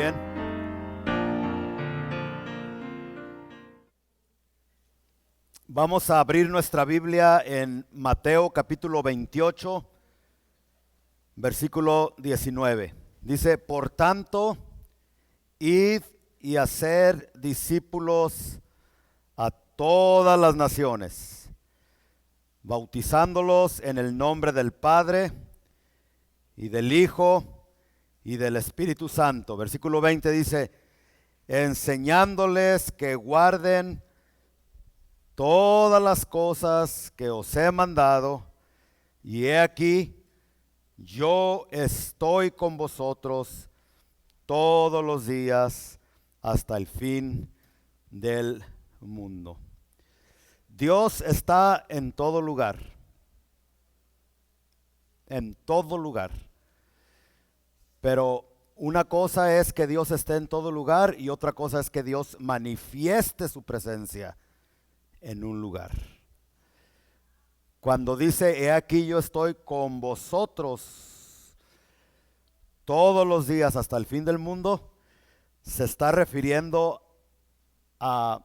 bien. Vamos a abrir nuestra Biblia en Mateo capítulo 28, versículo 19. Dice, por tanto, id y hacer discípulos a todas las naciones, bautizándolos en el nombre del Padre y del Hijo y del Espíritu Santo. Versículo 20 dice, enseñándoles que guarden todas las cosas que os he mandado, y he aquí, yo estoy con vosotros todos los días hasta el fin del mundo. Dios está en todo lugar, en todo lugar. Pero una cosa es que Dios esté en todo lugar y otra cosa es que Dios manifieste su presencia en un lugar. Cuando dice, he aquí yo estoy con vosotros todos los días hasta el fin del mundo, se está refiriendo a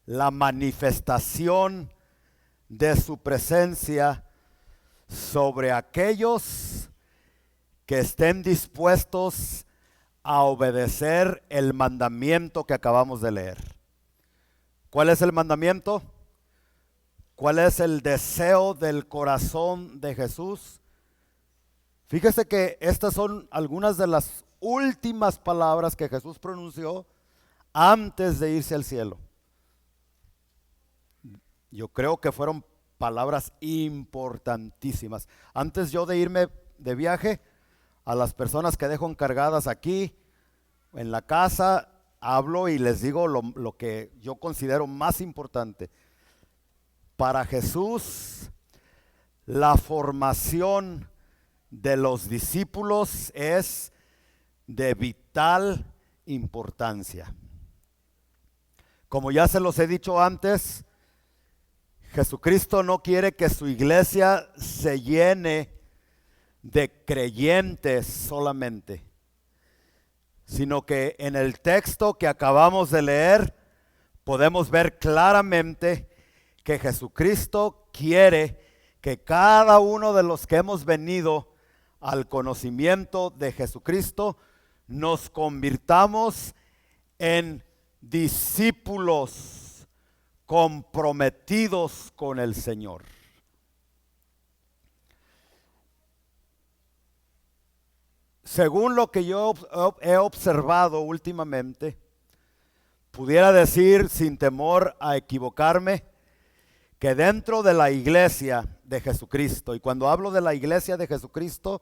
la manifestación de su presencia sobre aquellos que estén dispuestos a obedecer el mandamiento que acabamos de leer. ¿Cuál es el mandamiento? ¿Cuál es el deseo del corazón de Jesús? Fíjese que estas son algunas de las últimas palabras que Jesús pronunció antes de irse al cielo. Yo creo que fueron palabras importantísimas. Antes yo de irme de viaje, a las personas que dejo encargadas aquí en la casa, hablo y les digo lo que yo considero más importante. Para Jesús, la formación de los discípulos es de vital importancia. Como ya se los he dicho antes, Jesucristo no quiere que su iglesia se llene de creyentes solamente, sino que en el texto que acabamos de leer podemos ver claramente que Jesucristo quiere que cada uno de los que hemos venido al conocimiento de Jesucristo nos convirtamos en discípulos comprometidos con el Señor. Según lo que yo he observado últimamente, pudiera decir sin temor a equivocarme que dentro de la iglesia de Jesucristo, y cuando hablo de la iglesia de Jesucristo,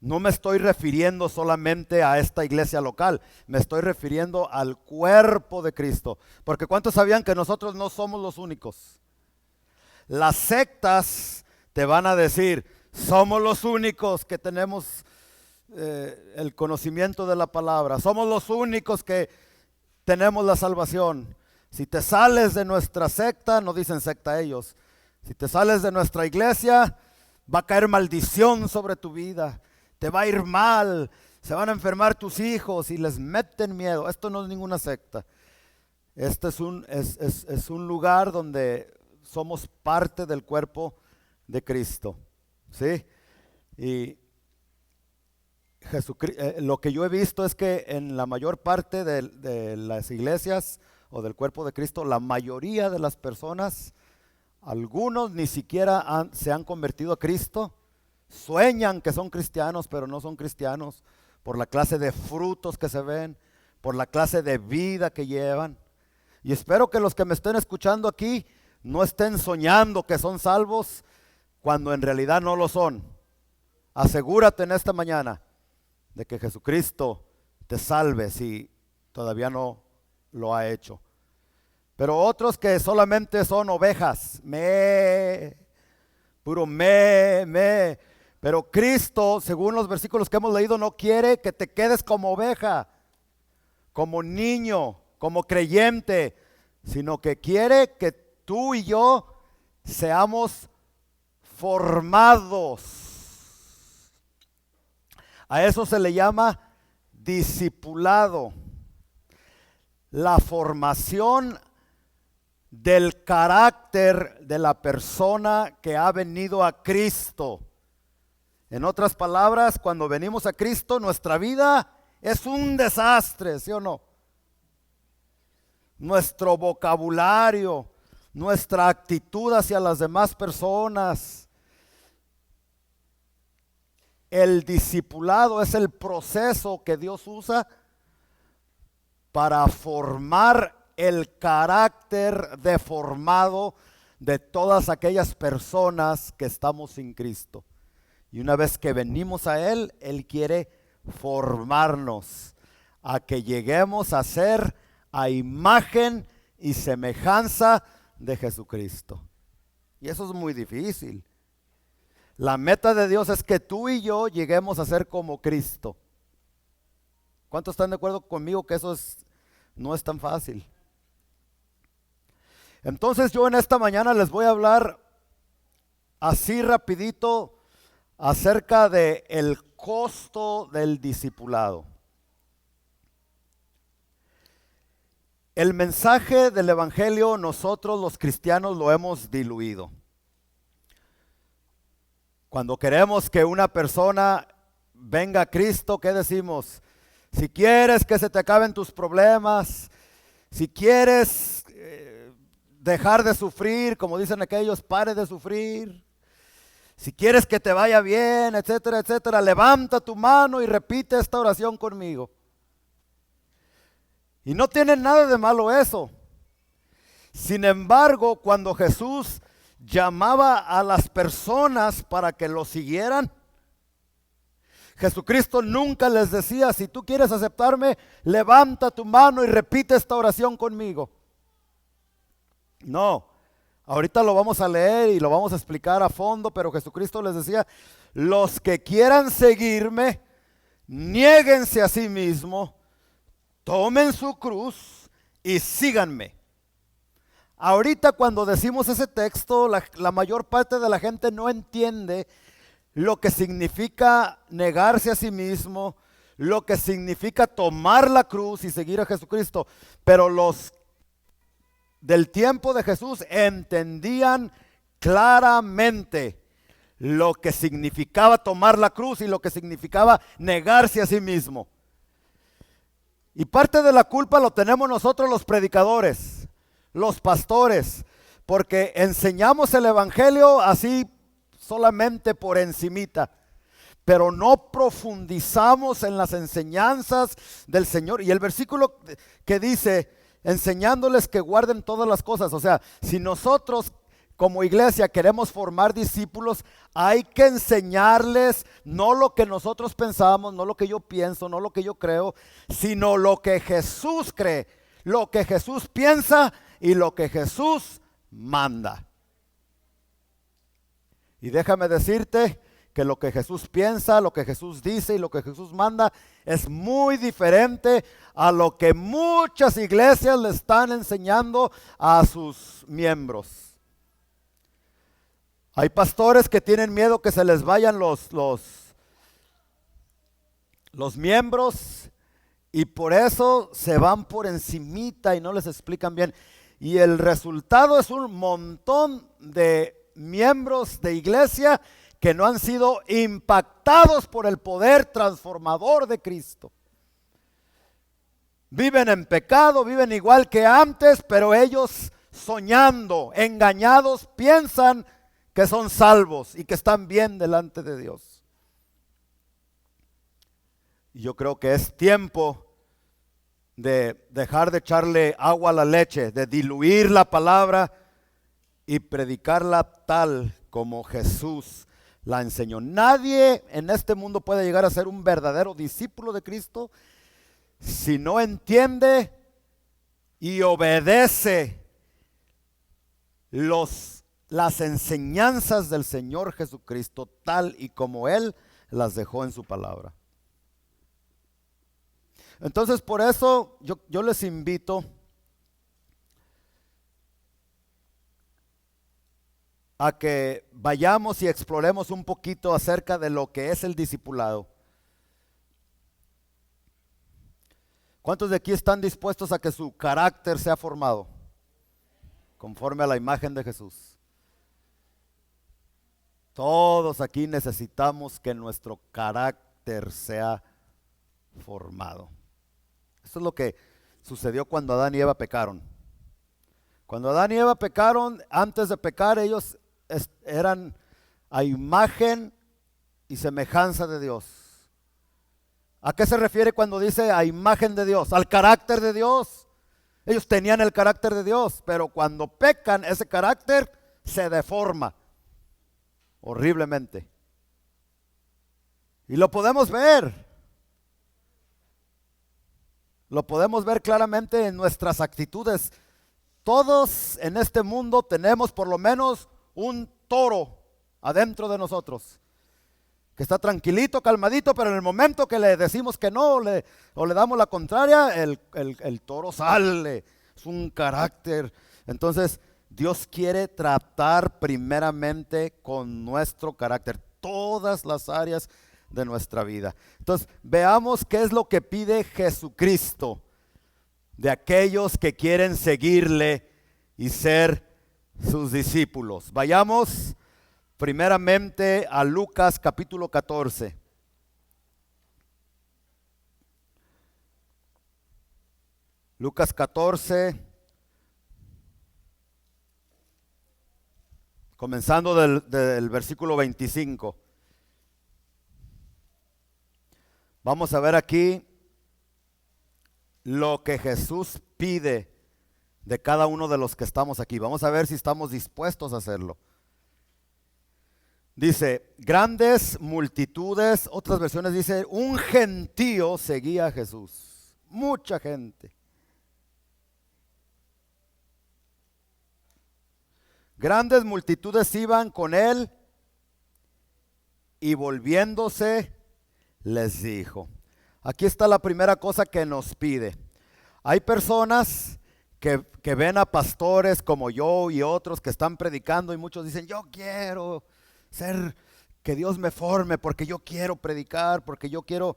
no me estoy refiriendo solamente a esta iglesia local, me estoy refiriendo al cuerpo de Cristo. Porque ¿cuántos sabían que nosotros no somos los únicos? Las sectas te van a decir, somos los únicos que tenemos el conocimiento de la palabra, somos los únicos que tenemos la salvación. Si te sales de nuestra secta, no dicen secta ellos, si te sales de nuestra iglesia, va a caer maldición sobre tu vida, te va a ir mal, se van a enfermar tus hijos y les meten miedo. Esto no es ninguna secta. Este es un lugar donde somos parte del cuerpo de Cristo, ¿sí? Y lo que yo he visto es que en la mayor parte de las iglesias o del cuerpo de Cristo, la mayoría de las personas, algunos ni siquiera se han convertido a Cristo, sueñan que son cristianos, pero no son cristianos por la clase de frutos que se ven, por la clase de vida que llevan. Y espero que los que me estén escuchando aquí no estén soñando que son salvos cuando en realidad no lo son. Asegúrate en esta mañana de que Jesucristo te salve si todavía no lo ha hecho. Pero otros que solamente son ovejas, puro me. Pero Cristo, según los versículos que hemos leído, no quiere que te quedes como oveja, como niño, como creyente, sino que quiere que tú y yo seamos formados. A eso se le llama discipulado, la formación del carácter de la persona que ha venido a Cristo. En otras palabras, cuando venimos a Cristo, nuestra vida es un desastre, ¿sí o no? Nuestro vocabulario, nuestra actitud hacia las demás personas. El discipulado es el proceso que Dios usa para formar el carácter deformado de todas aquellas personas que estamos sin Cristo. Y una vez que venimos a Él, Él quiere formarnos a que lleguemos a ser a imagen y semejanza de Jesucristo. Y eso es muy difícil. La meta de Dios es que tú y yo lleguemos a ser como Cristo. ¿Cuántos están de acuerdo conmigo que eso no es tan fácil? Entonces yo en esta mañana les voy a hablar así rapidito acerca de el costo del discipulado. El mensaje del evangelio nosotros los cristianos lo hemos diluido. Cuando queremos que una persona venga a Cristo, ¿qué decimos? Si quieres que se te acaben tus problemas, si quieres dejar de sufrir, como dicen aquellos, pare de sufrir. Si quieres que te vaya bien, etcétera, etcétera, levanta tu mano y repite esta oración conmigo. Y no tiene nada de malo eso. Sin embargo, cuando Jesús llamaba a las personas para que lo siguieran, Jesucristo nunca les decía, si tú quieres aceptarme, levanta tu mano y repite esta oración conmigo. No, ahorita lo vamos a leer y lo vamos a explicar a fondo, pero Jesucristo les decía, los que quieran seguirme, niéguense a sí mismos, tomen su cruz y síganme. Ahorita cuando decimos ese texto, la mayor parte de la gente no entiende lo que significa negarse a sí mismo, lo que significa tomar la cruz y seguir a Jesucristo. Pero los del tiempo de Jesús entendían claramente lo que significaba tomar la cruz y lo que significaba negarse a sí mismo. Y parte de la culpa lo tenemos nosotros los predicadores, los pastores, porque enseñamos el evangelio así solamente por encimita, pero no profundizamos en las enseñanzas del Señor. Y el versículo que dice, enseñándoles que guarden todas las cosas, o sea, si nosotros como iglesia queremos formar discípulos, hay que enseñarles no lo que nosotros pensamos, no lo que yo pienso, no lo que yo creo, sino lo que Jesús cree, lo que Jesús piensa y lo que Jesús manda. Y déjame decirte que lo que Jesús piensa, lo que Jesús dice y lo que Jesús manda es muy diferente a lo que muchas iglesias le están enseñando a sus miembros. Hay pastores que tienen miedo que se les vayan los miembros y por eso se van por encimita y no les explican bien. Y el resultado es un montón de miembros de iglesia que no han sido impactados por el poder transformador de Cristo. Viven en pecado, viven igual que antes, pero ellos soñando, engañados, piensan que son salvos y que están bien delante de Dios. Y yo creo que es tiempo de dejar de echarle agua a la leche, de diluir la palabra y predicarla tal como Jesús la enseñó. Nadie en este mundo puede llegar a ser un verdadero discípulo de Cristo si no entiende y obedece las enseñanzas del Señor Jesucristo tal y como Él las dejó en su palabra. Entonces por eso yo les invito a que vayamos y exploremos un poquito acerca de lo que es el discipulado. ¿Cuántos de aquí están dispuestos a que su carácter sea formado conforme a la imagen de Jesús? Todos aquí necesitamos que nuestro carácter sea formado. Eso es lo que sucedió cuando Adán y Eva pecaron. Cuando Adán y Eva pecaron, antes de pecar, ellos eran a imagen y semejanza de Dios. ¿A qué se refiere cuando dice a imagen de Dios? Al carácter de Dios. Ellos tenían el carácter de Dios, pero cuando pecan, ese carácter se deforma horriblemente. Y lo podemos ver. Lo podemos ver claramente en nuestras actitudes. Todos en este mundo tenemos por lo menos un toro adentro de nosotros, que está tranquilito, calmadito, pero en el momento que le decimos que no o le damos la contraria, el toro sale. Es un carácter. Entonces, Dios quiere tratar primeramente con nuestro carácter, todas las áreas de nuestra vida. Entonces, veamos qué es lo que pide Jesucristo de aquellos que quieren seguirle y ser sus discípulos. Vayamos primeramente a Lucas capítulo 14. Lucas 14, comenzando del versículo 25. Vamos a ver aquí lo que Jesús pide de cada uno de los que estamos aquí. Vamos a ver si estamos dispuestos a hacerlo. Dice, grandes multitudes, otras versiones dice, un gentío seguía a Jesús. Mucha gente. Grandes multitudes iban con él y volviéndose les dijo. Aquí está la primera cosa que nos pide. Hay personas que ven a pastores como yo y otros que están predicando y muchos dicen, yo quiero que Dios me forme porque yo quiero predicar, porque yo quiero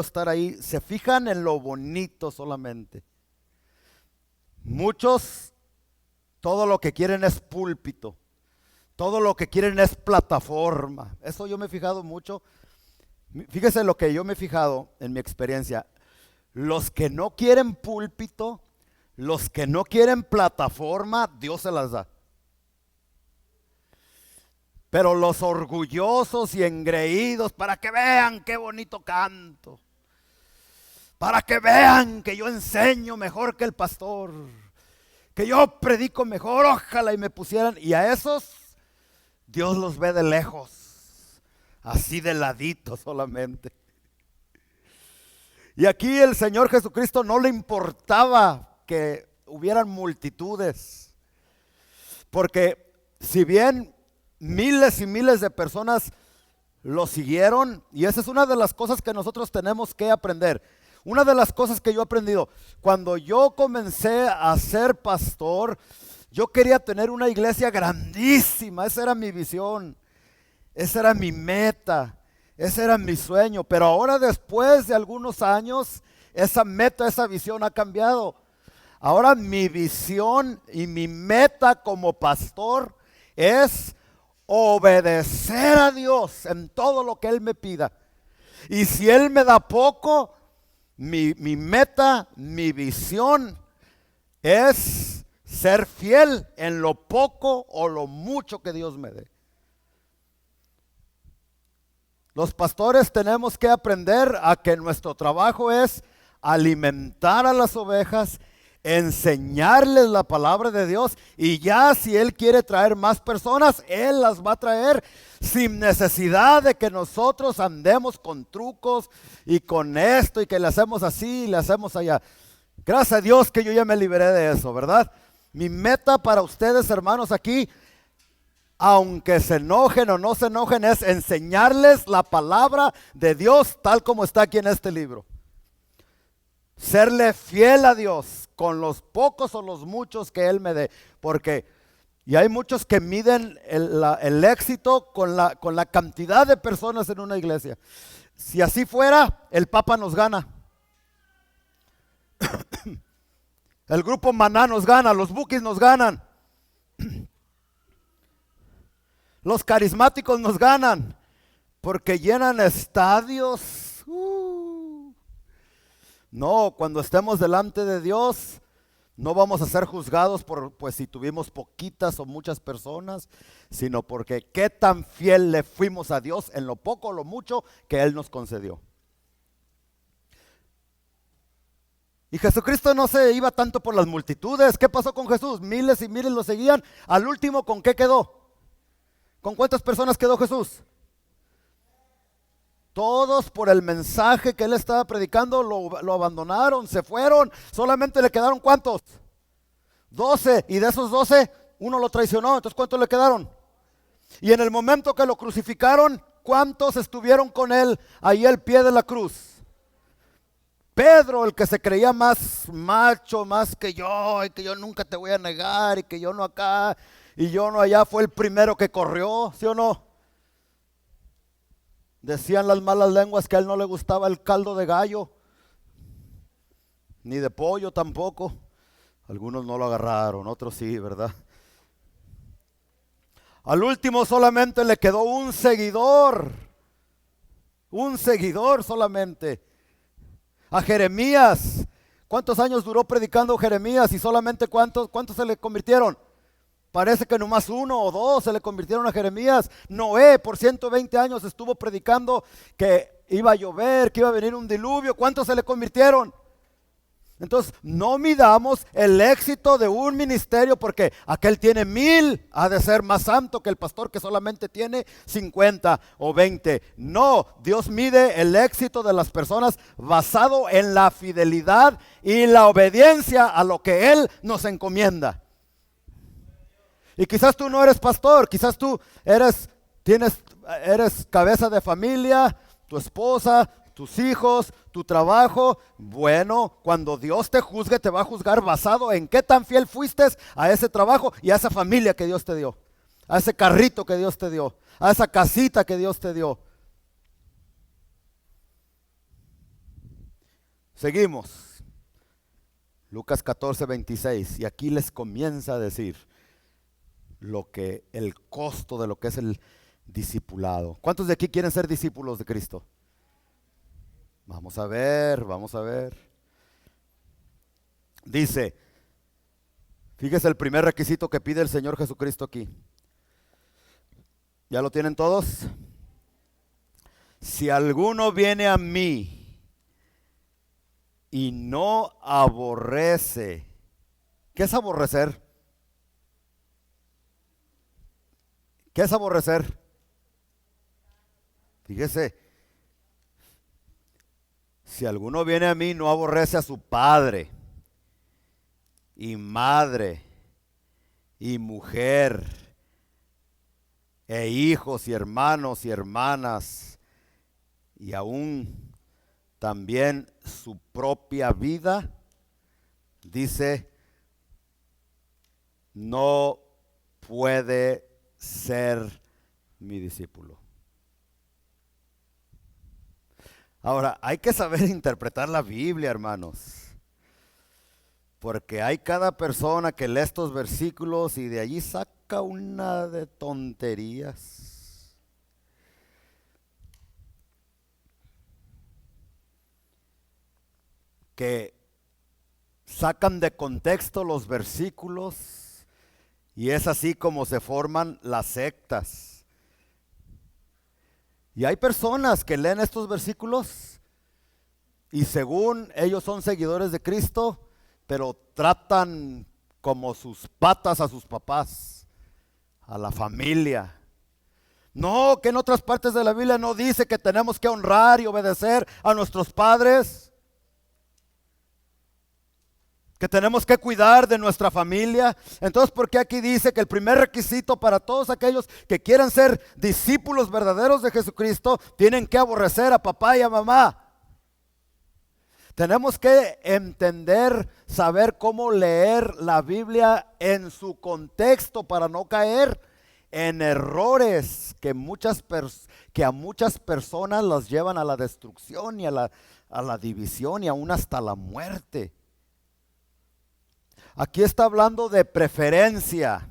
estar ahí. Se fijan en lo bonito solamente. Muchos, todo lo que quieren es púlpito, todo lo que quieren es plataforma. Eso yo me he fijado mucho. Fíjese lo que yo me he fijado en mi experiencia. Los que no quieren púlpito, los que no quieren plataforma, Dios se las da. Pero los orgullosos y engreídos, para que vean qué bonito canto, para que vean que yo enseño mejor que el pastor, que yo predico mejor, ojalá y me pusieran. Y a esos Dios los ve de lejos, así de ladito solamente. Y aquí el Señor Jesucristo no le importaba que hubieran multitudes, porque si bien miles y miles de personas lo siguieron, y esa es una de las cosas que nosotros tenemos que aprender. Una de las cosas que yo he aprendido, cuando yo comencé a ser pastor, yo quería tener una iglesia grandísima, esa era mi visión, esa era mi meta, ese era mi sueño. Pero ahora, después de algunos años, esa meta, esa visión ha cambiado. Ahora mi visión y mi meta como pastor es obedecer a Dios en todo lo que Él me pida. Y si Él me da poco, mi meta, mi visión es ser fiel en lo poco o lo mucho que Dios me dé. Los pastores tenemos que aprender a que nuestro trabajo es alimentar a las ovejas, enseñarles la palabra de Dios, y ya si Él quiere traer más personas, Él las va a traer sin necesidad de que nosotros andemos con trucos y con esto y que le hacemos así y le hacemos allá. Gracias a Dios que yo ya me liberé de eso, ¿verdad? Mi meta para ustedes, hermanos, aquí, aunque se enojen o no se enojen, es enseñarles la palabra de Dios tal como está aquí en este libro. Serle fiel a Dios con los pocos o los muchos que Él me dé. Porque, y hay muchos que miden el éxito con la cantidad de personas en una iglesia. Si así fuera, el Papa nos gana. El grupo Maná nos gana, los Bukis nos ganan, los carismáticos nos ganan, porque llenan estadios. No, cuando estemos delante de Dios, no vamos a ser juzgados por pues si tuvimos poquitas o muchas personas, sino porque qué tan fiel le fuimos a Dios en lo poco o lo mucho que Él nos concedió. Y Jesucristo no se iba tanto por las multitudes. ¿Qué pasó con Jesús? Miles y miles lo seguían. Al último, ¿con qué quedó? ¿Con cuántas personas quedó Jesús? Todos por el mensaje que Él estaba predicando lo abandonaron, se fueron. Solamente le quedaron ¿cuántos? 12. Y de esos 12, uno lo traicionó. Entonces, ¿cuántos le quedaron? Y en el momento que lo crucificaron, ¿cuántos estuvieron con Él ahí al pie de la cruz? Pedro, el que se creía más macho, más que yo, y que yo nunca te voy a negar, y que yo no acá, y yo no allá, fue el primero que corrió, ¿sí o no? Decían las malas lenguas que a él no le gustaba el caldo de gallo, ni de pollo tampoco. Algunos no lo agarraron, otros sí, ¿verdad? Al último solamente le quedó un seguidor solamente. A Jeremías, ¿cuántos años duró predicando Jeremías y solamente cuántos se le convirtieron? Parece que nomás 1 o 2 se le convirtieron a Jeremías. Noé por 120 años estuvo predicando que iba a llover, que iba a venir un diluvio. ¿Cuántos se le convirtieron? Entonces, no midamos el éxito de un ministerio porque aquel tiene 1000, ha de ser más santo que el pastor que solamente tiene 50 o 20. No, Dios mide el éxito de las personas basado en la fidelidad y la obediencia a lo que Él nos encomienda. Y quizás tú no eres pastor, quizás tú eres cabeza de familia, tu esposa, tus hijos, tu trabajo. Bueno, cuando Dios te juzgue, te va a juzgar basado en qué tan fiel fuiste a ese trabajo y a esa familia que Dios te dio, a ese carrito que Dios te dio, a esa casita que Dios te dio. Seguimos. Lucas 14:26, y aquí les comienza a decir el costo de lo que es el discipulado. ¿Cuántos de aquí quieren ser discípulos de Cristo? Vamos a ver. Dice, fíjese el primer requisito que pide el Señor Jesucristo aquí. ¿Ya lo tienen todos? Si alguno viene a mí y no aborrece. ¿Qué es aborrecer? ¿Qué es aborrecer? Fíjese. Si alguno viene a mí, no aborrece a su padre y madre y mujer e hijos y hermanos y hermanas y aún también su propia vida, dice, no puede ser mi discípulo. Ahora, hay que saber interpretar la Biblia, hermanos, porque hay cada persona que lee estos versículos y de allí saca una de tonterías. Que sacan de contexto los versículos y es así como se forman las sectas. Y hay personas que leen estos versículos y según ellos son seguidores de Cristo, pero tratan como sus patas a sus papás, a la familia. No, que en otras partes de la Biblia no dice que tenemos que honrar y obedecer a nuestros padres, que tenemos que cuidar de nuestra familia. Entonces, ¿por qué aquí dice que el primer requisito para todos aquellos que quieran ser discípulos verdaderos de Jesucristo, tienen que aborrecer a papá y a mamá? Tenemos que entender, saber cómo leer la Biblia en su contexto para no caer en errores que a muchas personas las llevan a la destrucción y a la división y aún hasta la muerte. Aquí está hablando de preferencia.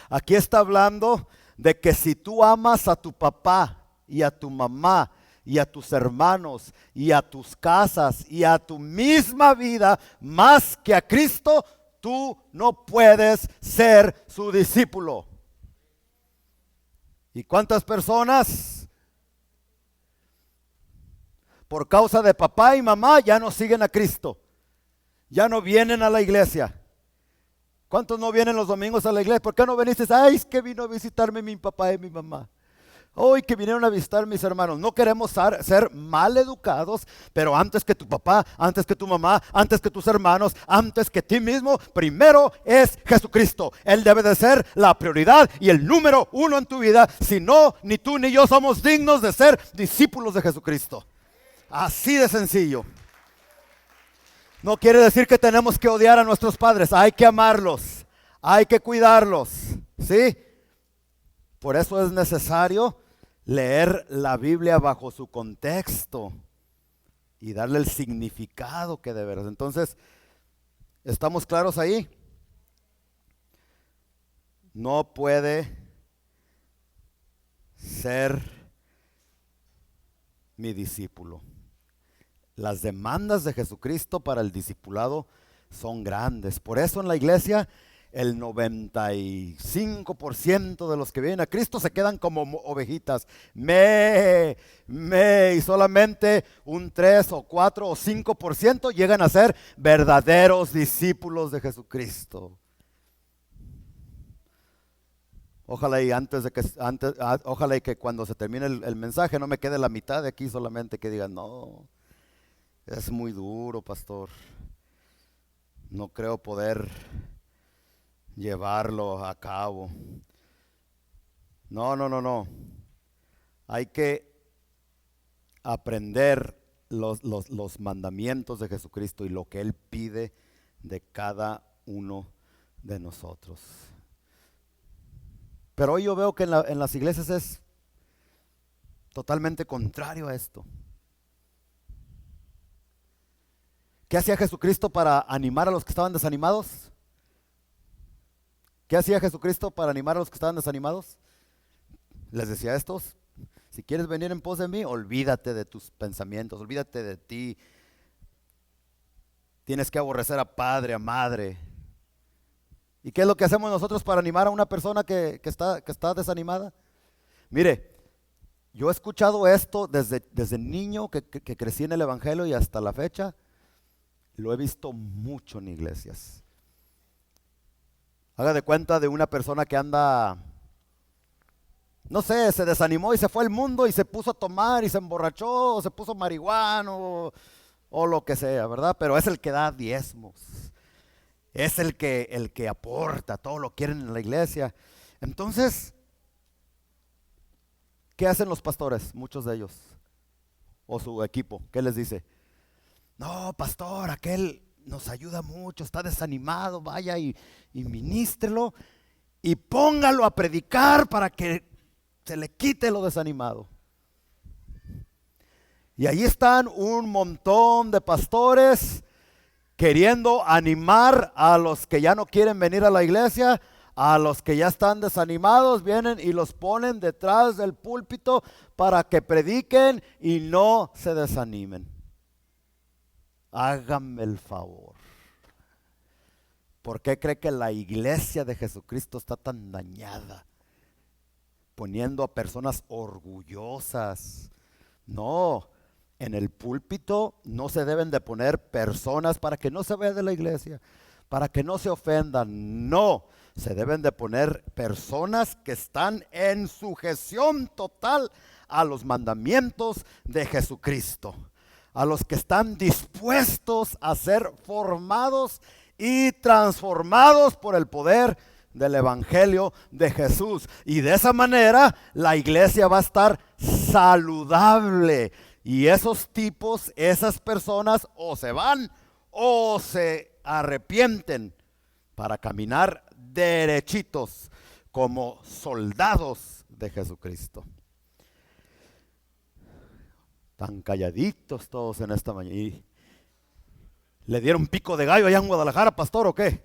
Aquí está hablando de que si tú amas a tu papá y a tu mamá y a tus hermanos y a tus casas y a tu misma vida más que a Cristo, tú no puedes ser su discípulo. ¿Y cuántas personas por causa de papá y mamá ya no siguen a Cristo? Ya no vienen a la iglesia. ¿Cuántos no vienen los domingos a la iglesia? ¿Por qué no veniste? Ay, es que vino a visitarme mi papá y mi mamá. Hoy que vinieron a visitar mis hermanos. No queremos ser mal educados, pero antes que tu papá, antes que tu mamá, antes que tus hermanos, antes que ti mismo, primero es Jesucristo. Él debe de ser la prioridad y el número uno en tu vida. Si no, ni tú ni yo somos dignos de ser discípulos de Jesucristo. Así de sencillo. No quiere decir que tenemos que odiar a nuestros padres. Hay que amarlos, hay que cuidarlos, ¿sí? Por eso es necesario leer la Biblia bajo su contexto y darle el significado que debe. Entonces, ¿estamos claros ahí? No puede ser mi discípulo. Las demandas de Jesucristo para el discipulado son grandes. Por eso en la iglesia el 95% de los que vienen a Cristo se quedan como ovejitas. Y solamente un 3 o 4 o 5% llegan a ser verdaderos discípulos de Jesucristo. Ojalá y ojalá y que cuando se termine el mensaje no me quede la mitad de aquí solamente, que digan, no, es muy duro, pastor. No creo poder llevarlo a cabo. No. Hay que aprender los mandamientos de Jesucristo y lo que Él pide de cada uno de nosotros. Pero hoy yo veo que en las iglesias es totalmente contrario a esto. ¿Qué hacía Jesucristo para animar a los que estaban desanimados? ¿Qué hacía Jesucristo para animar a los que estaban desanimados? Les decía a estos: si quieres venir en pos de mí, olvídate de tus pensamientos, olvídate de ti. Tienes que aborrecer a padre, a madre. ¿Y qué es lo que hacemos nosotros para animar a una persona que está desanimada? Mire, yo he escuchado esto desde niño que crecí en el Evangelio y hasta la fecha. Lo he visto mucho en iglesias. Haga de cuenta de una persona que anda, no sé, se desanimó y se fue al mundo y se puso a tomar y se emborrachó o se puso marihuano o lo que sea, ¿verdad? Pero es el que da diezmos. Es el que aporta, todo lo quieren en la iglesia. Entonces, ¿qué hacen los pastores? Muchos de ellos. O su equipo, ¿qué les dice? No, pastor, aquel nos ayuda mucho, está desanimado, vaya y ministrelo y póngalo a predicar para que se le quite lo desanimado. Y ahí están un montón de pastores queriendo animar a los que ya no quieren venir a la iglesia, a los que ya están desanimados, vienen y los ponen detrás del púlpito para que prediquen y no se desanimen. Háganme el favor. ¿Por qué cree que la iglesia de Jesucristo está tan dañada? Poniendo a personas orgullosas. No, en el púlpito no se deben de poner personas para que no se vea de la iglesia, para que no se ofendan. No, se deben de poner personas que están en sujeción total a los mandamientos de Jesucristo. A los que están dispuestos a ser formados y transformados por el poder del Evangelio de Jesús. Y de esa manera la iglesia va a estar saludable. Y esos tipos, esas personas, o se van o se arrepienten para caminar derechitos como soldados de Jesucristo. Tan calladitos todos en esta mañana. ¿Le dieron pico de gallo allá en Guadalajara, pastor, o qué?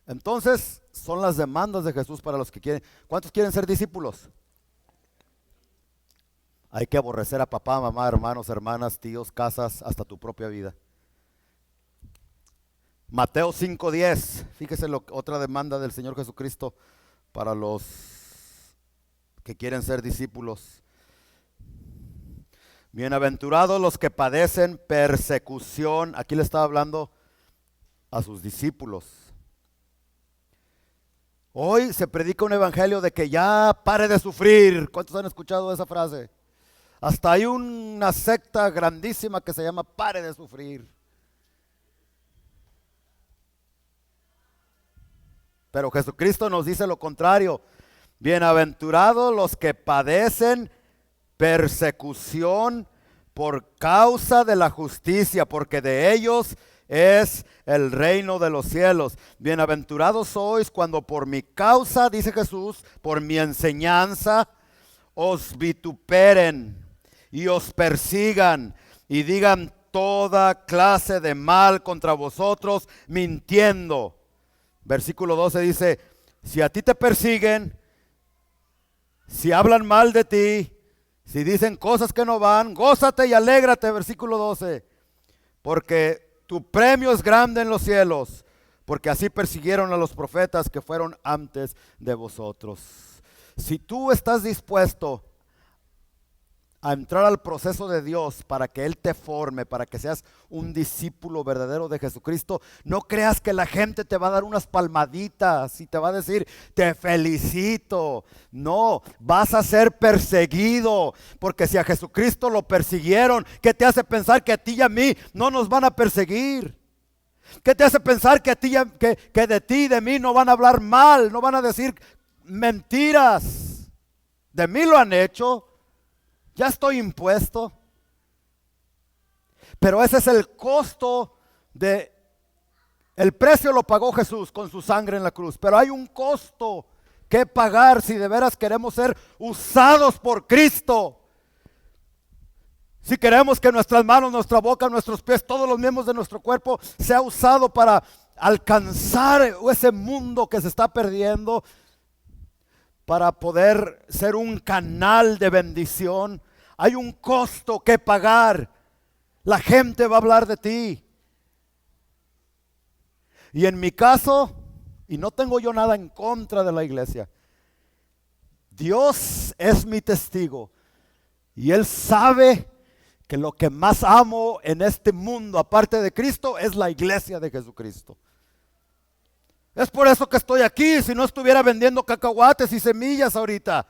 Entonces, son las demandas de Jesús para los que quieren. ¿Cuántos quieren ser discípulos? Hay que aborrecer a papá, mamá, hermanos, hermanas, tíos, casas, hasta tu propia vida. Mateo 5:10, fíjese otra demanda del Señor Jesucristo para los que quieren ser discípulos. Bienaventurados los que padecen persecución. Aquí le estaba hablando a sus discípulos. Hoy se predica un evangelio de que ya pare de sufrir. ¿Cuántos han escuchado esa frase? Hasta hay una secta grandísima que se llama pare de sufrir. Pero Jesucristo nos dice lo contrario. Bienaventurados los que padecen persecución por causa de la justicia, porque de ellos es el reino de los cielos. Bienaventurados sois cuando por mi causa, dice Jesús, por mi enseñanza, os vituperen y os persigan y digan toda clase de mal contra vosotros, mintiendo. Versículo 12 dice, si a ti te persiguen, si hablan mal de ti, si dicen cosas que no van, gózate y alégrate, versículo 12, porque tu premio es grande en los cielos, porque así persiguieron a los profetas que fueron antes de vosotros. Si tú estás dispuesto a entrar al proceso de Dios para que Él te forme, para que seas un discípulo verdadero de Jesucristo, no creas que la gente te va a dar unas palmaditas y te va a decir, te felicito. No, vas a ser perseguido, porque si a Jesucristo lo persiguieron, ¿qué te hace pensar que a ti y a mí no nos van a perseguir? ¿Qué te hace pensar que, que de ti y de mí no van a hablar mal, no van a decir mentiras? De mí lo han hecho. Ya estoy impuesto. Pero ese es el costo el precio lo pagó Jesús con su sangre en la cruz. Pero hay un costo que pagar si de veras queremos ser usados por Cristo. Si queremos que nuestras manos, nuestra boca, nuestros pies, todos los miembros de nuestro cuerpo sea usado para alcanzar ese mundo que se está perdiendo, para poder ser un canal de bendición, hay un costo que pagar. La gente va a hablar de ti. Y en mi caso, y no tengo yo nada en contra de la iglesia, Dios es mi testigo. Y Él sabe que lo que más amo en este mundo, aparte de Cristo, es la iglesia de Jesucristo. Es por eso que estoy aquí, si no estuviera vendiendo cacahuates y semillas ahorita.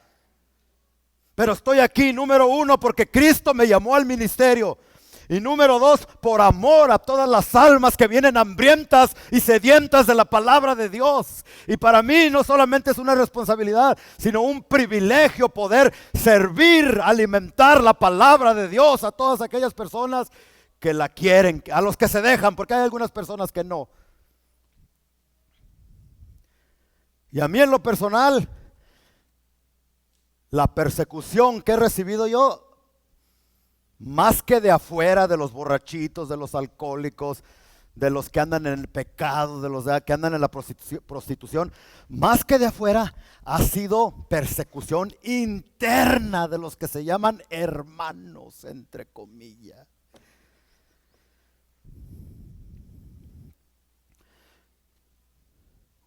Pero estoy aquí, número 1, porque Cristo me llamó al ministerio. Y número 2, por amor a todas las almas que vienen hambrientas y sedientas de la palabra de Dios. Y para mí no solamente es una responsabilidad, sino un privilegio poder servir, alimentar la palabra de Dios a todas aquellas personas que la quieren, a los que se dejan, porque hay algunas personas que no. Y a mí en lo personal, la persecución que he recibido yo, más que de afuera, de los borrachitos, de los alcohólicos, de los que andan en el pecado, de los que andan en la prostitución, más que de afuera, ha sido persecución interna de los que se llaman hermanos, entre comillas.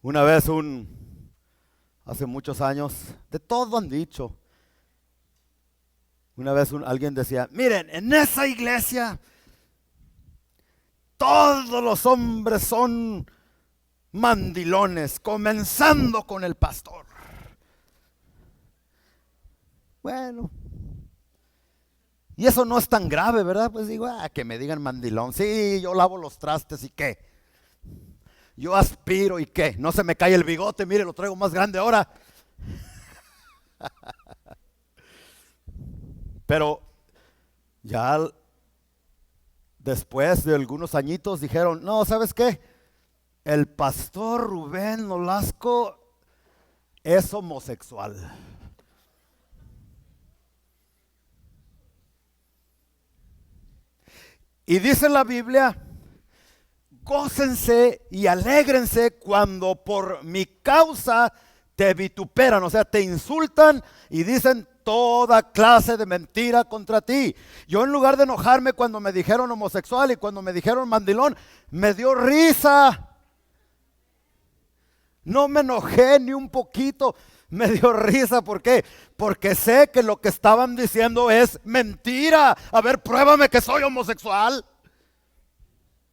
Una vez hace muchos años, de todo han dicho. Una vez alguien decía, miren, en esa iglesia todos los hombres son mandilones, comenzando con el pastor. Bueno, y eso no es tan grave, ¿verdad? Pues digo, que me digan mandilón. Sí, yo lavo los trastes y qué. Yo aspiro y qué, no se me cae el bigote, mire, lo traigo más grande ahora. Pero ya después de algunos añitos dijeron, no, ¿sabes qué? El pastor Rubén Nolasco es homosexual. Y dice la Biblia, gócense y alégrense cuando por mi causa te vituperan, o sea, te insultan y dicen toda clase de mentira contra ti. Yo, en lugar de enojarme cuando me dijeron homosexual y cuando me dijeron mandilón, me dio risa. No me enojé ni un poquito, me dio risa. ¿Por qué? Porque sé que lo que estaban diciendo es mentira. A ver, pruébame que soy homosexual.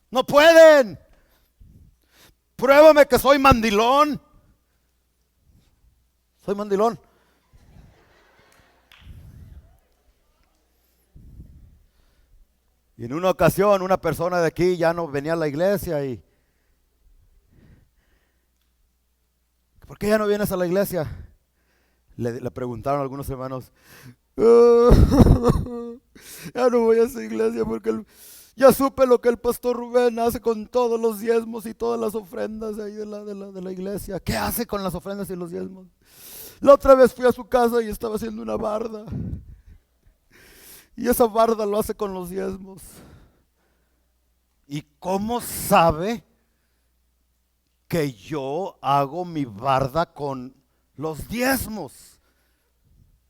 No pueden. Pruébame que soy mandilón. Soy mandilón. Y en una ocasión una persona de aquí ya no venía a la iglesia y ¿por qué ya no vienes a la iglesia? Le preguntaron algunos hermanos. Ya no voy a esa iglesia porque ya supe lo que el pastor Rubén hace con todos los diezmos y todas las ofrendas ahí de la iglesia. ¿Qué hace con las ofrendas y los diezmos? La otra vez fui a su casa y estaba haciendo una barda. Y esa barda lo hace con los diezmos. ¿Y cómo sabe que yo hago mi barda con los diezmos?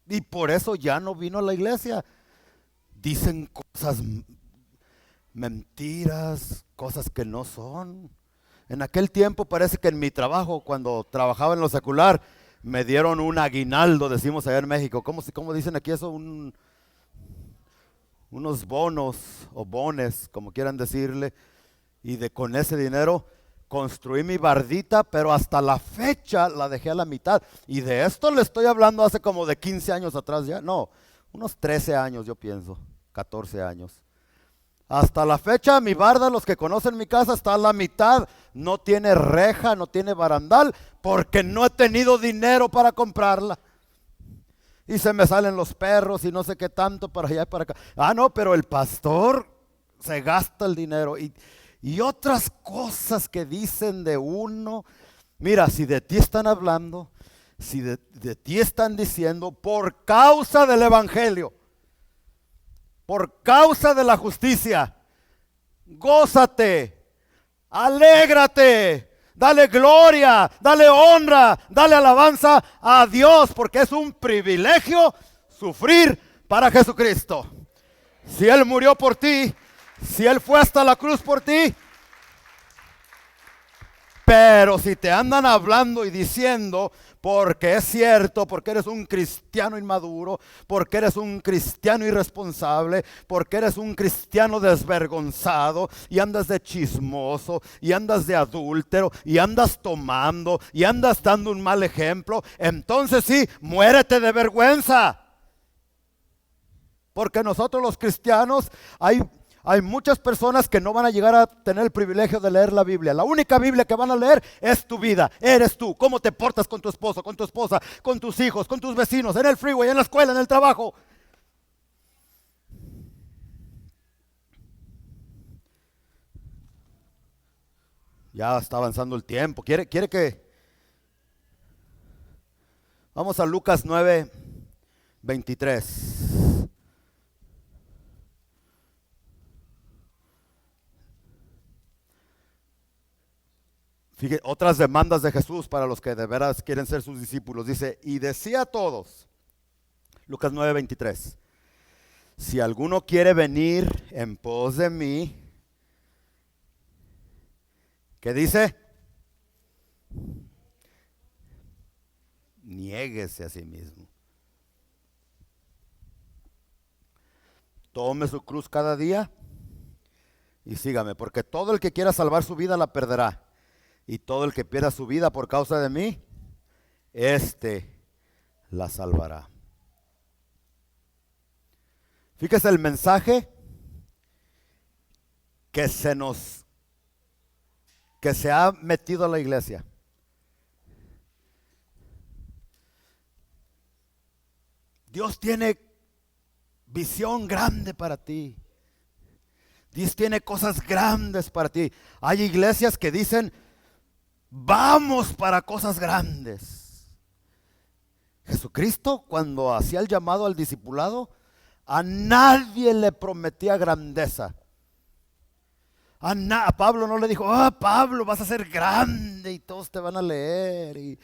Y por eso ya no vino a la iglesia. Dicen cosas, mentiras, cosas que no son. En aquel tiempo parece que en mi trabajo, cuando trabajaba en lo secular, me dieron un aguinaldo, decimos allá en México. ¿Cómo dicen aquí eso? Unos bonos o bones, como quieran decirle. Y con ese dinero construí mi bardita, pero hasta la fecha la dejé a la mitad. Y de esto le estoy hablando hace como de 15 años atrás ya. No, unos 13 años yo pienso, 14 años. Hasta la fecha mi barda, los que conocen mi casa, está a la mitad. No tiene reja, no tiene barandal, porque no he tenido dinero para comprarla. Y se me salen los perros y no sé qué tanto para allá y para acá. Ah, no, pero el pastor se gasta el dinero. Y otras cosas que dicen de uno. Mira, si de ti están hablando, si de ti están diciendo, por causa del evangelio, por causa de la justicia, gózate, alégrate, dale gloria, dale honra, dale alabanza a Dios, porque es un privilegio sufrir para Jesucristo. Si Él murió por ti, si Él fue hasta la cruz por ti. Pero si te andan hablando y diciendo, porque es cierto, porque eres un cristiano inmaduro, porque eres un cristiano irresponsable, porque eres un cristiano desvergonzado, y andas de chismoso, y andas de adúltero, y andas tomando, y andas dando un mal ejemplo, entonces sí, muérete de vergüenza. Porque nosotros los cristianos hay muchas personas que no van a llegar a tener el privilegio de leer la Biblia. La única Biblia que van a leer es tu vida. Eres tú. Cómo te portas con tu esposo, con tu esposa, con tus hijos, con tus vecinos, en el freeway, en la escuela, en el trabajo. Ya está avanzando el tiempo. ¿Quiere que? Vamos a Lucas 9:23. Fíjate, otras demandas de Jesús para los que de veras quieren ser sus discípulos. Dice, y decía a todos, Lucas 9:23, si alguno quiere venir en pos de mí, ¿qué dice? Niéguese a sí mismo. Tome su cruz cada día y sígame, porque todo el que quiera salvar su vida la perderá. Y todo el que pierda su vida por causa de mí, la salvará. Fíjese el mensaje que se ha metido a la iglesia. Dios tiene visión grande para ti. Dios tiene cosas grandes para ti. Hay iglesias que dicen, vamos para cosas grandes. Jesucristo, cuando hacía el llamado al discipulado, a nadie le prometía grandeza. A Pablo no le dijo, Pablo, vas a ser grande y todos te van a leer. Y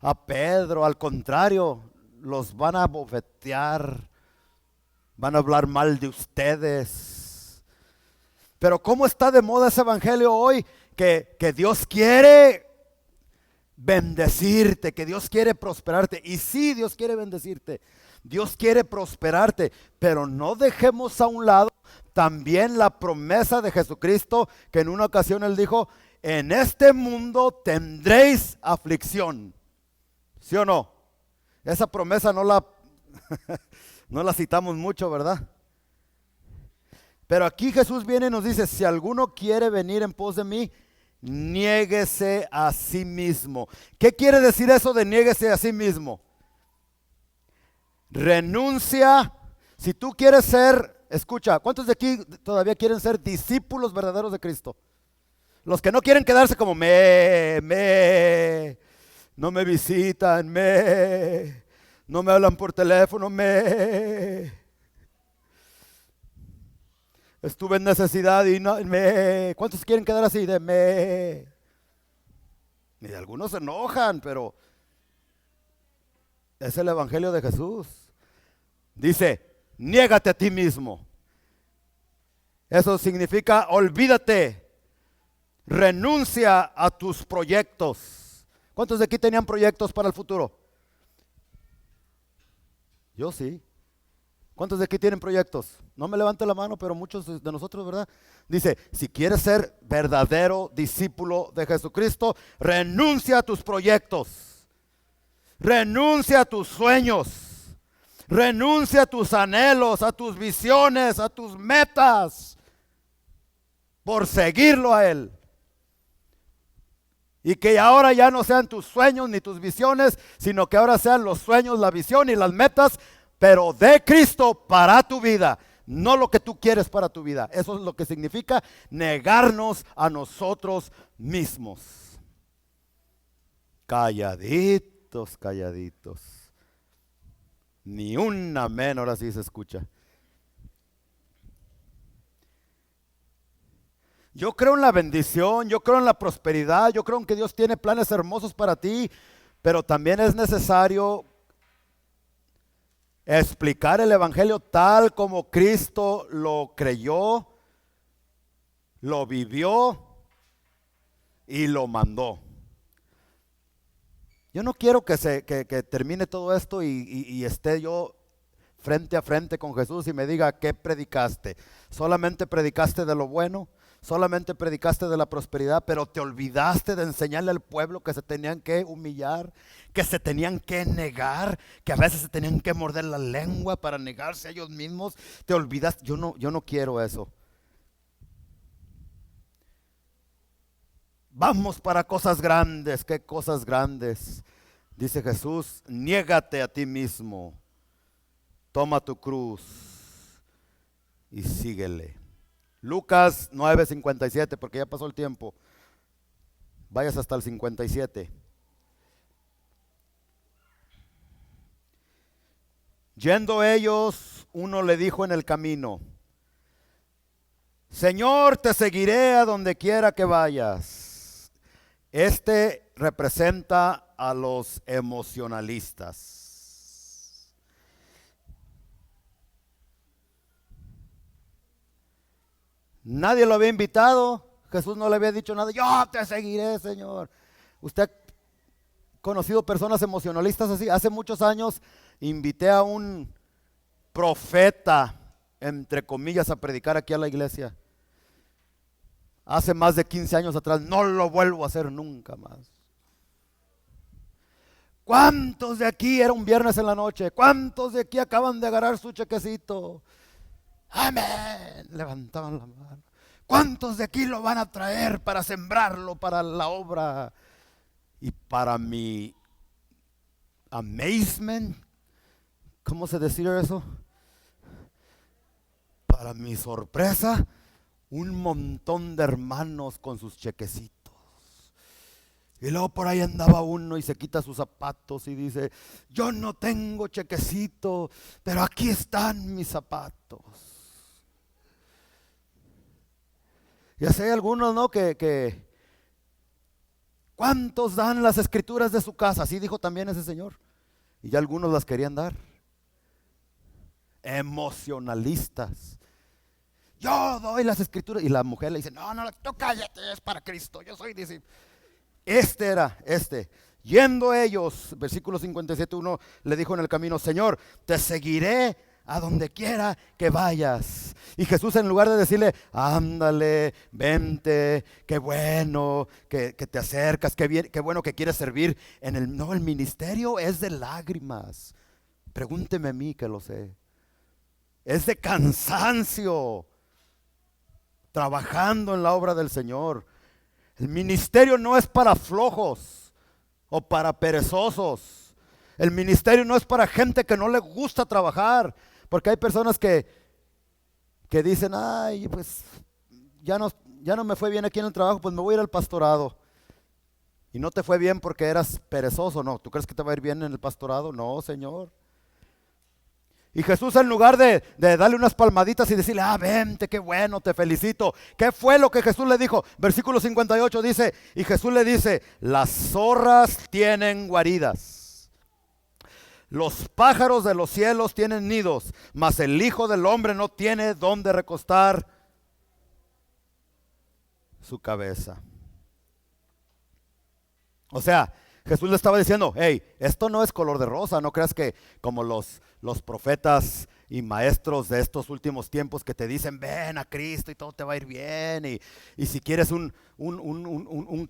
a Pedro, al contrario, los van a bofetear, van a hablar mal de ustedes. Pero ¿cómo está de moda ese evangelio hoy? Que Dios quiere bendecirte, que Dios quiere prosperarte. Y sí, Dios quiere bendecirte, Dios quiere prosperarte, pero no dejemos a un lado también la promesa de Jesucristo, que en una ocasión Él dijo, en este mundo tendréis aflicción. ¿Sí o no? Esa promesa no la, no la citamos mucho, ¿verdad? Pero aquí Jesús viene y nos dice, si alguno quiere venir en pos de mí, niéguese a sí mismo. ¿Qué quiere decir eso de niéguese a sí mismo? Renuncia. Si tú quieres ser, escucha, ¿cuántos de aquí todavía quieren ser discípulos verdaderos de Cristo? Los que no quieren quedarse como no me visitan, no me hablan por teléfono, estuve en necesidad y no, ¿cuántos quieren quedar así de Y algunos se enojan, pero es el evangelio de Jesús. Dice, niégate a ti mismo. Eso significa olvídate, renuncia a tus proyectos. ¿Cuántos de aquí tenían proyectos para el futuro? Yo sí. ¿Cuántos de aquí tienen proyectos? No me levante la mano, pero muchos de nosotros, ¿verdad? Dice, si quieres ser verdadero discípulo de Jesucristo, renuncia a tus proyectos, renuncia a tus sueños, renuncia a tus anhelos, a tus visiones, a tus metas, por seguirlo a Él. Y que ahora ya no sean tus sueños ni tus visiones, sino que ahora sean los sueños, la visión y las metas, pero de Cristo para tu vida, no lo que tú quieres para tu vida. Eso es lo que significa negarnos a nosotros mismos. Calladitos, calladitos. Ni un amén, ahora sí se escucha. Yo creo en la bendición, yo creo en la prosperidad, yo creo en que Dios tiene planes hermosos para ti, pero también es necesario explicar el evangelio tal como Cristo lo creyó, lo vivió y lo mandó. Yo no quiero que termine todo esto y esté yo frente a frente con Jesús y me diga, ¿qué predicaste? ¿Solamente predicaste de lo bueno? ¿Solamente predicaste de la prosperidad, pero te olvidaste de enseñarle al pueblo que se tenían que humillar, que se tenían que negar, que a veces se tenían que morder la lengua para negarse a ellos mismos? Te olvidaste. Yo no quiero eso. Vamos para cosas grandes. ¿Qué cosas grandes? Dice Jesús, niégate a ti mismo, toma tu cruz y síguele. Lucas 9:57, porque ya pasó el tiempo. Vayas hasta el 57. Yendo ellos, uno le dijo en el camino, Señor, te seguiré a donde quiera que vayas. Este representa a los emocionalistas. Nadie lo había invitado, Jesús no le había dicho nada. Yo te seguiré, Señor. Usted ha conocido personas emocionalistas así. Hace muchos años invité a un profeta, entre comillas, a predicar aquí a la iglesia. Hace más de 15 años atrás. No lo vuelvo a hacer nunca más. ¿Cuántos de aquí, era un viernes en la noche, cuántos de aquí acaban de agarrar su chequecito? Amén, levantaban la mano. ¿Cuántos de aquí lo van a traer para sembrarlo para la obra? Y para mi amazement, ¿cómo se decía eso? Para mi sorpresa, un montón de hermanos con sus chequecitos. Y luego por ahí andaba uno y se quita sus zapatos y dice, yo no tengo chequecito, pero aquí están mis zapatos. Ya sé algunos, ¿no? ¿Cuántos dan las escrituras de su casa? Así dijo también ese señor. Y ya algunos las querían dar. Emocionalistas. Yo doy las escrituras. Y la mujer le dice, no, tú cállate, es para Cristo. Yo soy discípulo. Este. Yendo ellos, versículo 57, uno le dijo en el camino, Señor, te seguiré a donde quiera que vayas. Y Jesús, en lugar de decirle, ándale, vente, qué bueno que te acercas, qué bueno que quieres servir no, el ministerio es de lágrimas. Pregúnteme a mí que lo sé. Es de cansancio, trabajando en la obra del Señor. El ministerio no es para flojos o para perezosos. El ministerio no es para gente que no le gusta trabajar. Porque hay personas que dicen, ay, pues ya no me fue bien aquí en el trabajo, pues me voy a ir al pastorado. Y no te fue bien porque eras perezoso, ¿no? ¿Tú crees que te va a ir bien en el pastorado? No, Señor. Y Jesús, en lugar de darle unas palmaditas y decirle, vente, qué bueno, te felicito. ¿Qué fue lo que Jesús le dijo? Versículo 58 dice, y Jesús le dice, las zorras tienen guaridas, los pájaros de los cielos tienen nidos, mas el Hijo del Hombre no tiene dónde recostar su cabeza. O sea, Jesús le estaba diciendo, hey, esto no es color de rosa, no creas que como los profetas y maestros de estos últimos tiempos que te dicen, ven a Cristo y todo te va a ir bien, y si quieres un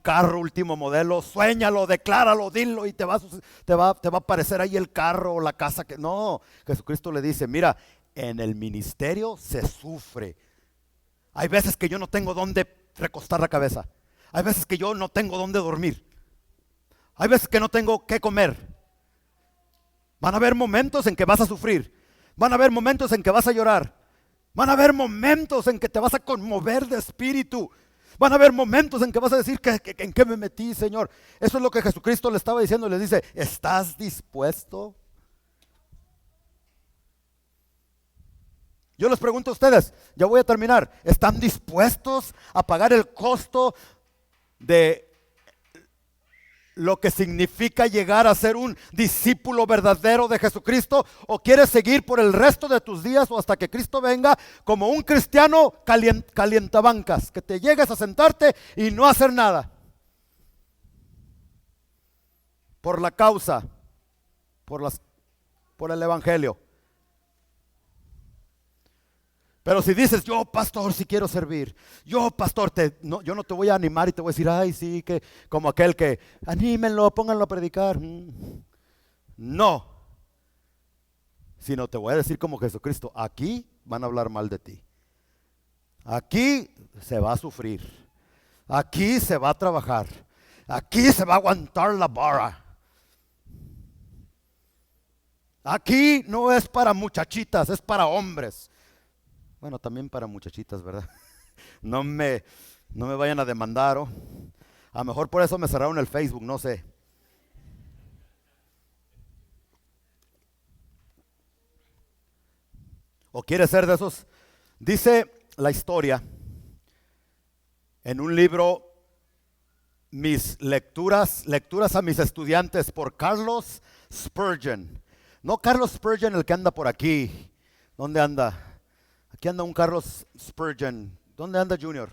carro último modelo, suéñalo, decláralo, dilo y te va a aparecer ahí el carro o la casa. No, Jesucristo le dice, mira, en el ministerio se sufre. Hay veces que yo no tengo dónde recostar la cabeza, hay veces que yo no tengo dónde dormir, hay veces que no tengo qué comer. Van a haber momentos en que vas a sufrir. Van a haber momentos en que vas a llorar. Van a haber momentos en que te vas a conmover de espíritu. Van a haber momentos en que vas a decir, ¿en qué me metí, Señor? Eso es lo que Jesucristo le estaba diciendo. Le dice, ¿estás dispuesto? Yo les pregunto a ustedes, ya voy a terminar. ¿Están dispuestos a pagar el costo de lo que significa llegar a ser un discípulo verdadero de Jesucristo? ¿O quieres seguir por el resto de tus días o hasta que Cristo venga como un cristiano calientabancas, que te llegues a sentarte y no hacer nada por la causa, por el evangelio? Pero si dices, yo pastor, si quiero servir, yo pastor, yo no te voy a animar y te voy a decir, ay sí, que como aquel que, anímenlo, pónganlo a predicar. No, sino te voy a decir como Jesucristo, aquí van a hablar mal de ti. Aquí se va a sufrir, aquí se va a trabajar, aquí se va a aguantar la vara. Aquí no es para muchachitas, es para hombres. Bueno, también para muchachitas, ¿verdad? No me vayan a demandar, ¿o? A lo mejor por eso me cerraron el Facebook, no sé. ¿O quiere ser de esos? Dice la historia en un libro, mis lecturas a mis estudiantes, por Carlos Spurgeon. No Carlos Spurgeon el que anda por aquí. ¿Dónde anda? Aquí anda un Carlos Spurgeon. ¿Dónde anda Junior?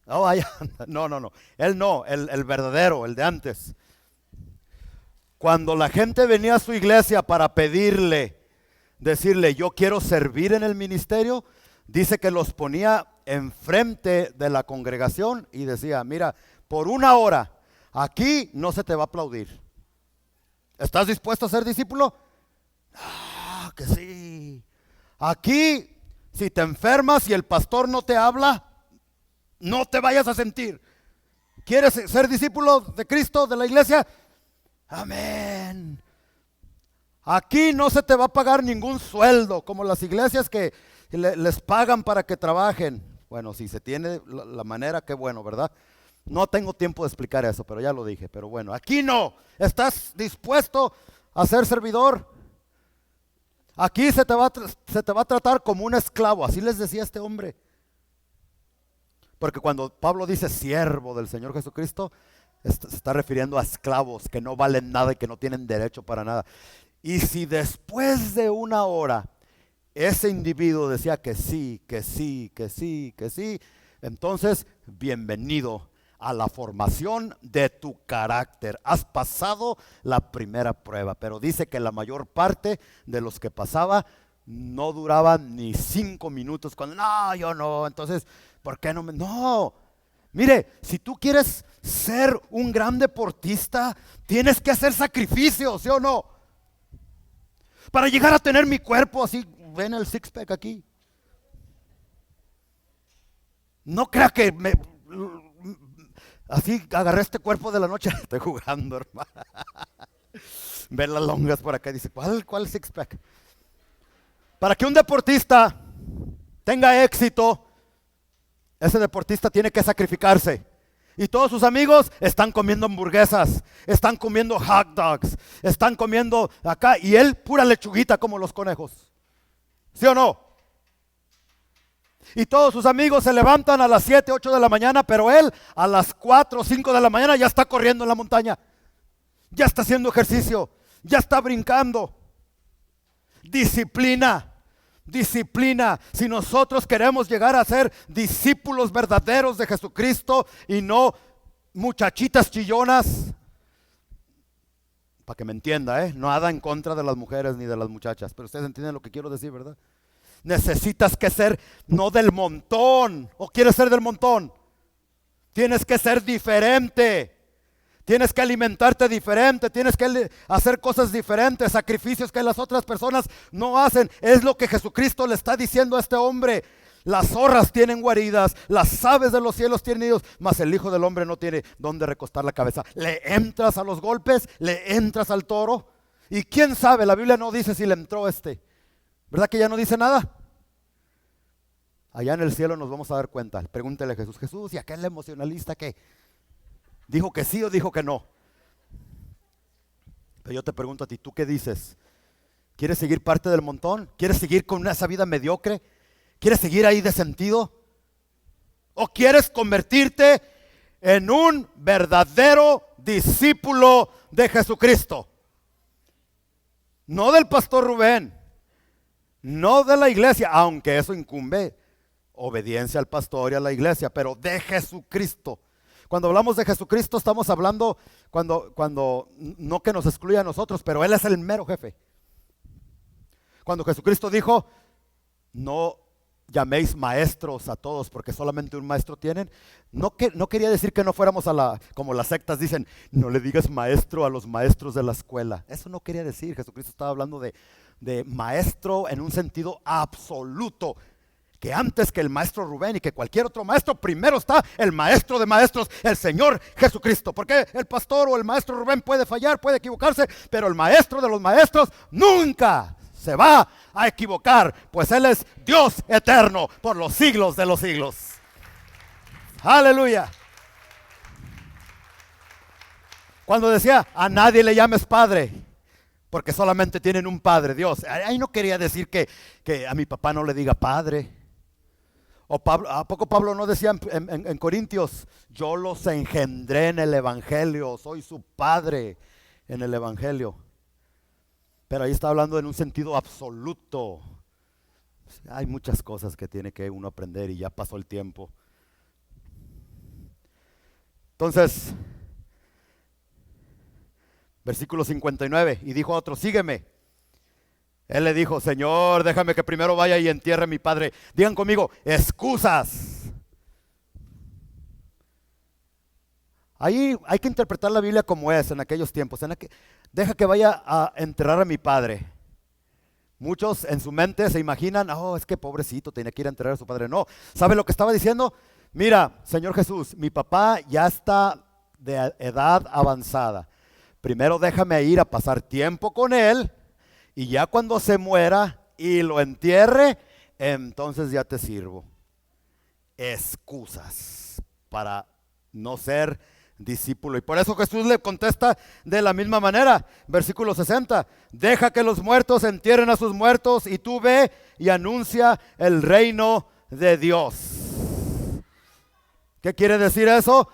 Oh, allá anda. No. Él no, el verdadero, el de antes. Cuando la gente venía a su iglesia para decirle, yo quiero servir en el ministerio, dice que los ponía enfrente de la congregación y decía, mira, por 1 hora, aquí no se te va a aplaudir. ¿Estás dispuesto a ser discípulo? Ah, que sí. Aquí, si te enfermas y el pastor no te habla, no te vayas a sentir. ¿Quieres ser discípulo de Cristo, de la iglesia? Amén. Aquí no se te va a pagar ningún sueldo, como las iglesias que les pagan para que trabajen. Bueno, si se tiene la manera, qué bueno, ¿verdad? No tengo tiempo de explicar eso, pero ya lo dije. Pero bueno, aquí no. ¿Estás dispuesto a ser servidor? Aquí se te va a tratar como un esclavo, así les decía este hombre. Porque cuando Pablo dice siervo del Señor Jesucristo, se está refiriendo a esclavos que no valen nada y que no tienen derecho para nada. Y si después de una hora ese individuo decía que sí, que sí, que sí, que sí, entonces bienvenido a la formación de tu carácter. Has pasado la primera prueba, pero dice que la mayor parte de los que pasaba no duraban ni 5 minutos. Cuando, no, yo no, entonces, ¿por qué no me...? No, mire, si tú quieres ser un gran deportista, tienes que hacer sacrificios, ¿sí o no? Para llegar a tener mi cuerpo así, ven el six pack aquí. No crea que así agarré este cuerpo de la noche. Estoy jugando, hermano. Ven las longas por acá y dice, ¿cuál six pack? Para que un deportista tenga éxito, ese deportista tiene que sacrificarse. Y todos sus amigos están comiendo hamburguesas, están comiendo hot dogs, están comiendo acá, y él pura lechuguita como los conejos. ¿Sí o no? Y todos sus amigos se levantan a las 7, 8 de la mañana, pero él a las 4, 5 de la mañana ya está corriendo en la montaña. Ya está haciendo ejercicio, ya está brincando. Disciplina. Disciplina. Si nosotros queremos llegar a ser discípulos verdaderos de Jesucristo y no muchachitas chillonas, para que me entienda, nada en contra de las mujeres ni de las muchachas, pero ustedes entienden lo que quiero decir, ¿verdad? Necesitas que ser no del montón. ¿O quieres ser del montón? Tienes que ser diferente. Tienes que alimentarte diferente, tienes que hacer cosas diferentes, sacrificios que las otras personas no hacen. Es lo que Jesucristo le está diciendo a este hombre. Las zorras tienen guaridas, las aves de los cielos tienen nidos, mas el Hijo del Hombre no tiene dónde recostar la cabeza. ¿Le entras a los golpes? ¿Le entras al toro? Y quién sabe, la Biblia no dice si le entró ¿verdad que ya no dice nada? Allá en el cielo nos vamos a dar cuenta. Pregúntele a Jesús, Jesús, ¿y aquel emocionalista qué? ¿Dijo que sí o dijo que no? Pero yo te pregunto a ti, ¿tú qué dices? ¿Quieres seguir parte del montón? ¿Quieres seguir con esa vida mediocre? ¿Quieres seguir ahí de sentido? ¿O quieres convertirte en un verdadero discípulo de Jesucristo? No del pastor Rubén, no de la iglesia, aunque eso incumbe obediencia al pastor y a la iglesia, pero de Jesucristo. Cuando hablamos de Jesucristo estamos hablando cuando no que nos excluya a nosotros, pero Él es el mero jefe. Cuando Jesucristo dijo, no llaméis maestros a todos porque solamente un maestro tienen, no quería decir que no fuéramos como las sectas dicen, no le digas maestro a los maestros de la escuela. Eso no quería decir. Jesucristo estaba hablando de maestro en un sentido absoluto. Que antes que el maestro Rubén y que cualquier otro maestro, primero está el maestro de maestros, el Señor Jesucristo. Porque el pastor o el maestro Rubén puede fallar, puede equivocarse, pero el maestro de los maestros nunca se va a equivocar, pues Él es Dios eterno por los siglos de los siglos. Aleluya. Cuando decía, a nadie le llames padre, porque solamente tienen un padre, Dios. Ahí no quería decir que a mi papá no le diga padre. O Pablo, ¿a poco Pablo no decía en Corintios, yo los engendré en el Evangelio, soy su padre en el Evangelio? Pero ahí está hablando en un sentido absoluto. Hay muchas cosas que tiene que uno aprender y ya pasó el tiempo. Entonces, versículo 59, y dijo a otro, sígueme. Él le dijo, Señor, déjame que primero vaya y entierre a mi padre. Digan conmigo, excusas. Ahí hay que interpretar la Biblia como es en aquellos tiempos. Deja que vaya a enterrar a mi padre. Muchos en su mente se imaginan, es que pobrecito, tenía que ir a enterrar a su padre. No, ¿sabe lo que estaba diciendo? Mira, Señor Jesús, mi papá ya está de edad avanzada. Primero déjame ir a pasar tiempo con él. Y ya cuando se muera y lo entierre, entonces ya te sirvo. Excusas para no ser discípulo. Y por eso Jesús le contesta de la misma manera. Versículo 60. Deja que los muertos entierren a sus muertos y tú ve y anuncia el reino de Dios. ¿Qué quiere decir eso?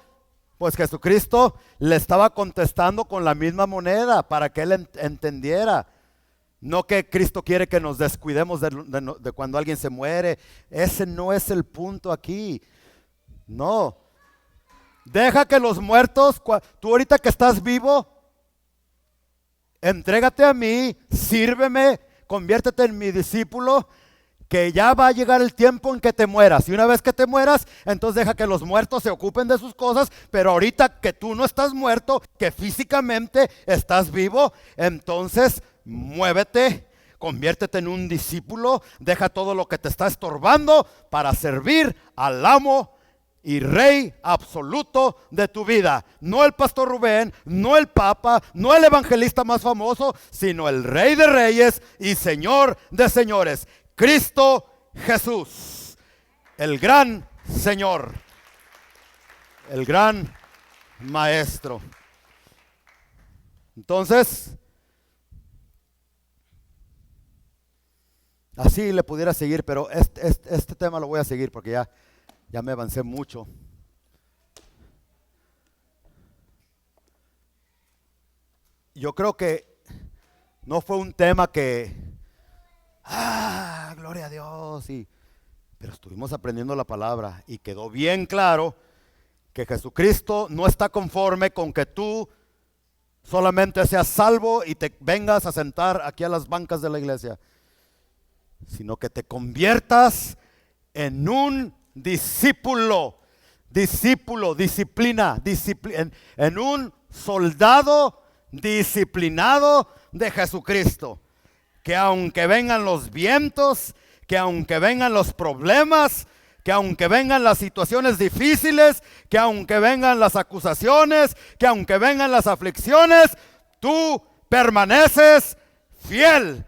Pues Jesucristo le estaba contestando con la misma moneda para que él entendiera. No que Cristo quiere que nos descuidemos de cuando alguien se muere. Ese no es el punto aquí. No. Deja que los muertos, tú ahorita que estás vivo, entrégate a mí, sírveme, conviértete en mi discípulo, que ya va a llegar el tiempo en que te mueras. Y una vez que te mueras, entonces deja que los muertos se ocupen de sus cosas. Pero ahorita que tú no estás muerto, que físicamente estás vivo, entonces muévete, conviértete en un discípulo, deja todo lo que te está estorbando para servir al amo y rey absoluto de tu vida. No el pastor Rubén, no el papa, no el evangelista más famoso, sino el rey de reyes y señor de señores, Cristo Jesús, el gran Señor, el gran Maestro. Entonces, así le pudiera seguir, pero este tema lo voy a seguir porque ya me avancé mucho. Yo creo que no fue un tema que, gloria a Dios, pero estuvimos aprendiendo la palabra y quedó bien claro que Jesucristo no está conforme con que tú solamente seas salvo y te vengas a sentar aquí a las bancas de la iglesia, sino que te conviertas en un discípulo, disciplina, en un soldado disciplinado de Jesucristo. Que aunque vengan los vientos, que aunque vengan los problemas, que aunque vengan las situaciones difíciles, que aunque vengan las acusaciones, que aunque vengan las aflicciones, tú permaneces fiel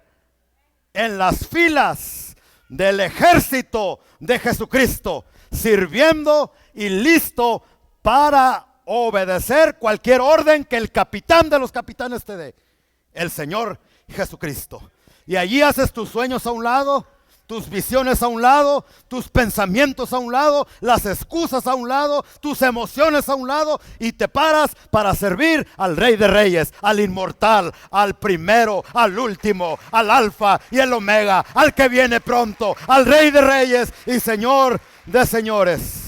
en las filas del ejército de Jesucristo, sirviendo y listo para obedecer cualquier orden que el capitán de los capitanes te dé, el Señor Jesucristo. Y allí haces tus sueños a un lado, tus visiones a un lado, tus pensamientos a un lado, las excusas a un lado, tus emociones a un lado, y te paras para servir al Rey de Reyes, al inmortal, al primero, al último, al alfa y el omega, al que viene pronto, al Rey de Reyes y Señor de señores.